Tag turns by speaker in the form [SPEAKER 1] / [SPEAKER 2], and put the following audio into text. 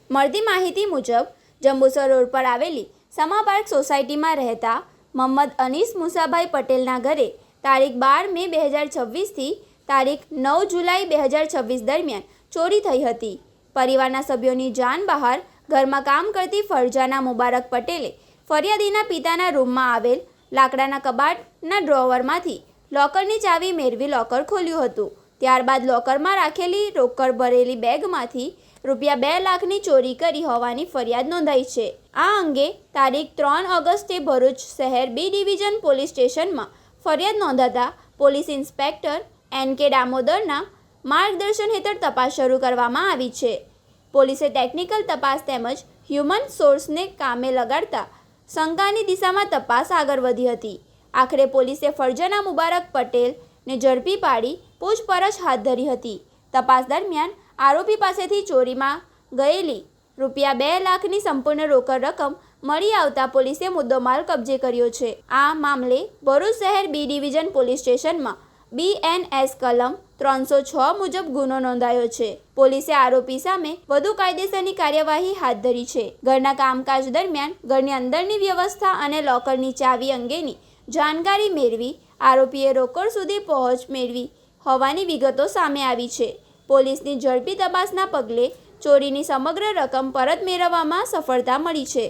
[SPEAKER 1] મળતી માહિતી મુજબ જંબુસર રોડ પર આવેલી સમા પાર્ક સોસાયટીમાં રહેતા મોહમ્મદ અનીસ મુસાભાઈ પટેલના ઘરે તારીખ 12 મે 2026થી તારીખ 9 જુલાઈ 2026 દરમિયાન ચોરી થઈ હતી। પરિવારના સભ્યોની જાણ બહાર ઘરમાં કામ કરતી ફરજાના મુબારક પટેલે ફરિયાદીના પિતાના રૂમમાં આવેલ લાકડાના કબાટના ડ્રોવરમાંથી લોકરની ચાવી મેળવી લોકર ખોલ્યું હતું। ત્યારબાદ લોકરમાં રાખેલી રોકડ ભરેલી બેગમાંથી રૂપિયા 2 લાખની ચોરી કરી હોવાની ફરિયાદ નોંધાઈ છે। આ અંગે તારીખ 3 ઓગસ્ટે ભરૂચ શહેર બી ડિવિઝન પોલીસ સ્ટેશનમાં ફરિયાદ નોંધાતા પોલીસ ઇન્સ્પેક્ટર એન.કે. દામોદરના માર્ગદર્શન હેઠળ તપાસ શરૂ કરવામાં આવી છે। પોલીસે ટેકનિકલ તપાસ તેમજ હ્યુમન સોર્સને કામે લગાડતા શંકાની દિશામાં તપાસ આગળ વધી હતી। આખરે પોલીસે ફરજાના મુબારક પટેલને ઝડપી પાડી પૂછપરછ હાથ ધરી હતી। તપાસ દરમિયાન આરોપી પાસેથી ચોરીમાં ગયેલી રૂપિયા 2 લાખની સંપૂર્ણ રોકડ રકમ મળી આવતા પોલીસે મુદ્દોમાલ કબજે કર્યો છે। આ મામલે ભરૂચ શહેર બી ડિવિઝન પોલીસ સ્ટેશનમાં BNS કલમ 306 મુજબ ગુનો નોંધાયો છે। પોલીસે આરોપી સામે વધુ કાયદેસરની કાર્યવાહી હાથ ધરી છે। ઘરના કામકાજ દરમિયાન ઘરની અંદરની વ્યવસ્થા અને લોકરની ચાવી અંગેની જાણકારી મેળવી આરોપીએ રોકડ સુધી પહોંચ મેળવી હોવાની વિગતો સામે આવી છે। પોલીસની ઝડપી તપાસના પગલે ચોરીની સમગ્ર રકમ પરત મેળવવામાં સફળતા મળી છે।